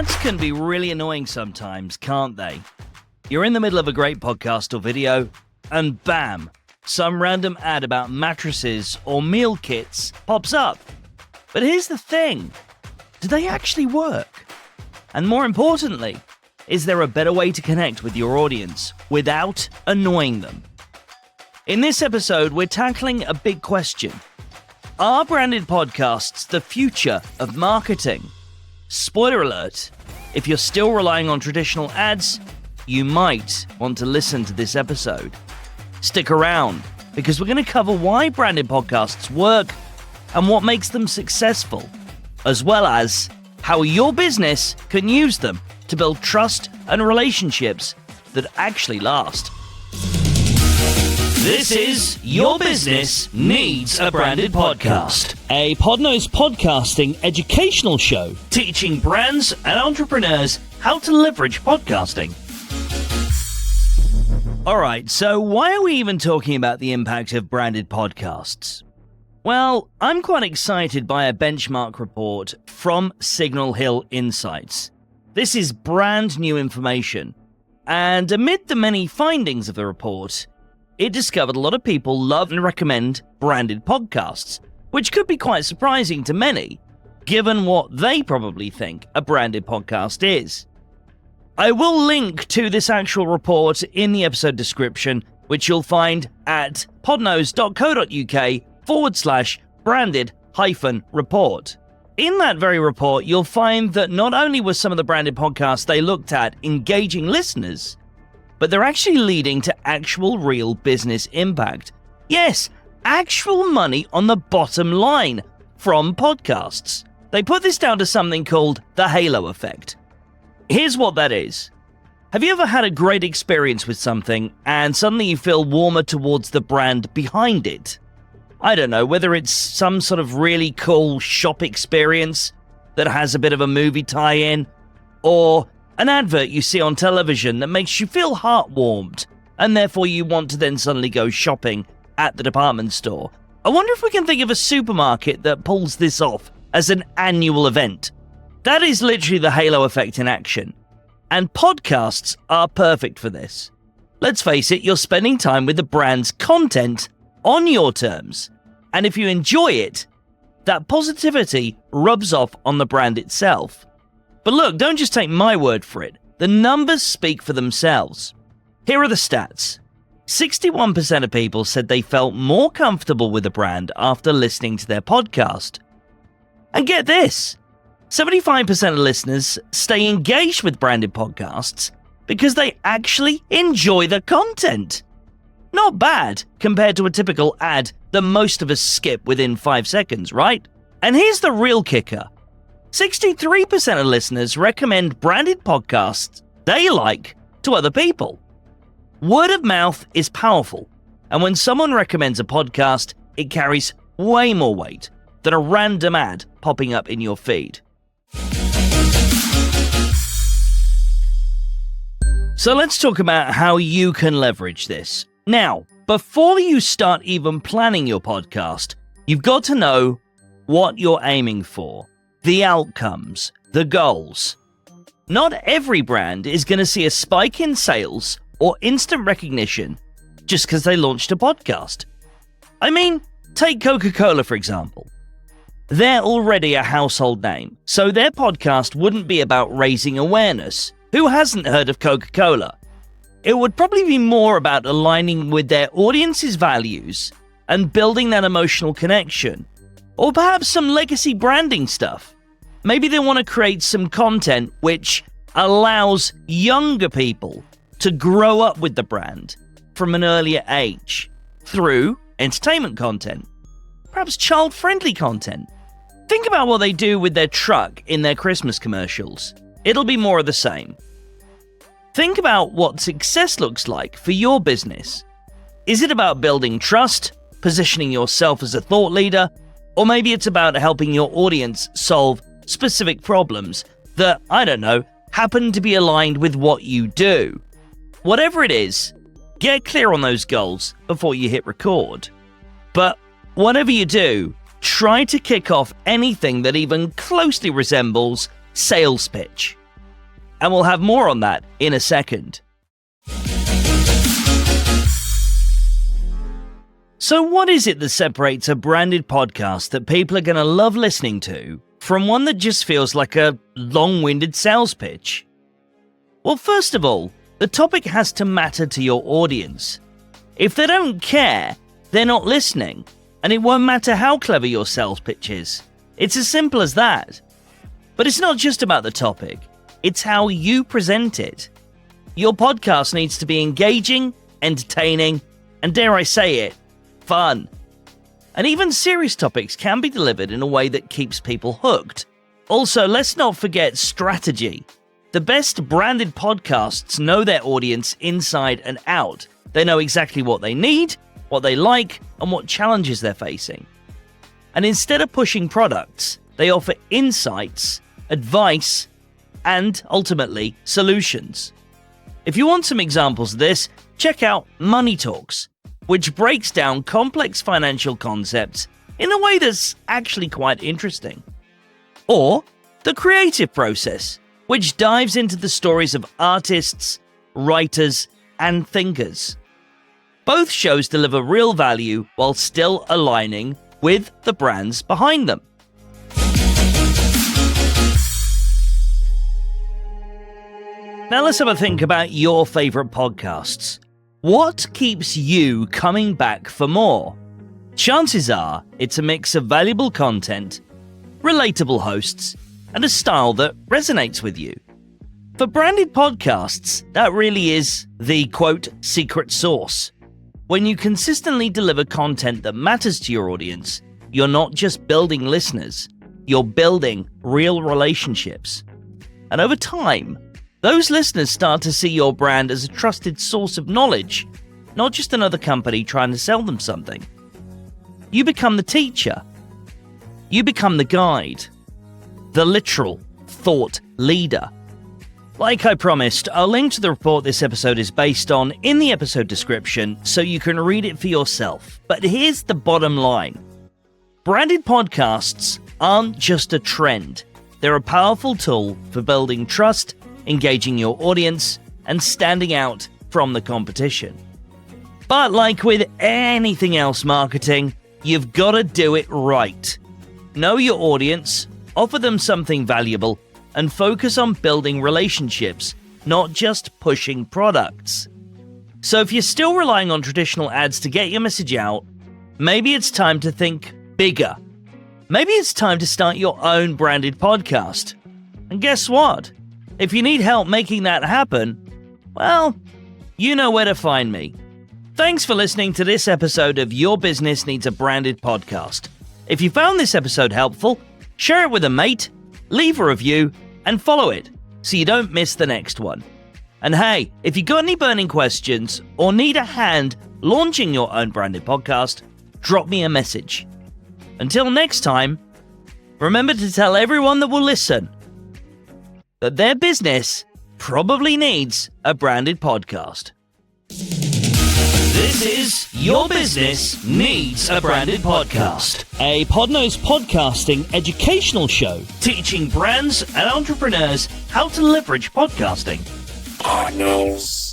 Ads can be really annoying sometimes, can't they? You're in the middle of a great podcast or video, and bam, some random ad about mattresses or meal kits pops up. But here's the thing, do they actually work? And more importantly, is there a better way to connect with your audience without annoying them? In this episode, we're tackling a big question. Are branded podcasts the future of marketing? Spoiler alert, if you're still relying on traditional ads, you might want to listen to this episode. Stick around, because we're going to cover why branded podcasts work and what makes them successful, as well as how your business can use them to build trust and relationships that actually last. This is Your Business Needs a Branded Podcast, a Podnose podcasting educational show teaching brands and entrepreneurs how to leverage podcasting. Alright, so why are we even talking about the impact of branded podcasts? Well, I'm quite excited by a benchmark report from Signal Hill Insights. This is brand new information, and amid the many findings of the report, it discovered a lot of people love and recommend branded podcasts, which could be quite surprising to many, given what they probably think a branded podcast is. I will link to this actual report in the episode description, which you'll find at podnose.co.uk/branded-report. In that very report, you'll find that not only were some of the branded podcasts they looked at engaging listeners, but they're actually leading to actual real business impact. Yes, actual money on the bottom line from podcasts. They put this down to something called the halo effect. Here's what that is. Have you ever had a great experience with something and suddenly you feel warmer towards the brand behind it? I don't know, whether it's some sort of really cool shop experience that has a bit of a movie tie-in, or an advert you see on television that makes you feel heart-warmed, and therefore you want to then suddenly go shopping at the department store. I wonder if we can think of a supermarket that pulls this off as an annual event. That is literally the halo effect in action. And podcasts are perfect for this. Let's face it, you're spending time with the brand's content on your terms. And if you enjoy it, that positivity rubs off on the brand itself. But look, don't just take my word for it. The numbers speak for themselves. Here are the stats. 61% of people said they felt more comfortable with a brand after listening to their podcast. And get this, 75% of listeners stay engaged with branded podcasts because they actually enjoy the content. Not bad compared to a typical ad that most of us skip within 5 seconds, right? And here's the real kicker. 63% of listeners recommend branded podcasts they like to other people. Word of mouth is powerful, and when someone recommends a podcast, it carries way more weight than a random ad popping up in your feed. So let's talk about how you can leverage this. Now, before you start even planning your podcast, you've got to know what you're aiming for. The outcomes, the goals. Not every brand is going to see a spike in sales or instant recognition just because they launched a podcast. I mean, take Coca-Cola for example. They're already a household name, so their podcast wouldn't be about raising awareness. Who hasn't heard of Coca-Cola? It would probably be more about aligning with their audience's values and building that emotional connection. Or perhaps some legacy branding stuff. Maybe they want to create some content which allows younger people to grow up with the brand from an earlier age through entertainment content, perhaps child-friendly content. Think about what they do with their truck in their Christmas commercials. It'll be more of the same. Think about what success looks like for your business. Is it about building trust, positioning yourself as a thought leader, or maybe it's about helping your audience solve specific problems that, I don't know, happen to be aligned with what you do? Whatever it is, get clear on those goals before you hit record. But whatever you do, try to kick off anything that even closely resembles sales pitch. And we'll have more on that in a second. So what is it that separates a branded podcast that people are going to love listening to from one that just feels like a long-winded sales pitch? Well, first of all, the topic has to matter to your audience. If they don't care, they're not listening, and it won't matter how clever your sales pitch is. It's as simple as that. But it's not just about the topic, it's how you present it. Your podcast needs to be engaging, entertaining, and dare I say it, fun. And even serious topics can be delivered in a way that keeps people hooked. Also, let's not forget strategy. The best branded podcasts know their audience inside and out. They know exactly what they need, what they like, and what challenges they're facing. And instead of pushing products, they offer insights, advice, and ultimately solutions. If you want some examples of this, check out Money Talks, which breaks down complex financial concepts in a way that's actually quite interesting. Or The Creative Process, which dives into the stories of artists, writers, and thinkers. Both shows deliver real value while still aligning with the brands behind them. Now let's have a think about your favorite podcasts. What keeps you coming back for more? Chances are it's a mix of valuable content, relatable hosts, and a style that resonates with you. For branded podcasts, that really is the, quote, secret sauce. When you consistently deliver content that matters to your audience, you're not just building listeners, you're building real relationships. And over time, those listeners start to see your brand as a trusted source of knowledge, not just another company trying to sell them something. You become the teacher. You become the guide. The literal thought leader. Like I promised, I'll link to the report this episode is based on in the episode description so you can read it for yourself. But here's the bottom line. Branded podcasts aren't just a trend. They're a powerful tool for building trust, engaging your audience, and standing out from the competition. But like with anything else marketing, you've got to do it right. Know your audience, offer them something valuable, and focus on building relationships, not just pushing products. So if you're still relying on traditional ads to get your message out, maybe it's time to think bigger. Maybe it's time to start your own branded podcast. And guess what? If you need help making that happen, well, you know where to find me. Thanks for listening to this episode of Your Business Needs a Branded Podcast. If you found this episode helpful, share it with a mate, leave a review, and follow it so you don't miss the next one. And hey, if you got any burning questions or need a hand launching your own branded podcast, drop me a message. Until next time, remember to tell everyone that will listen that their business probably needs a branded podcast. This is Your Business Needs a Branded Podcast, a Podnose podcasting educational show teaching brands and entrepreneurs how to leverage podcasting. Podnose.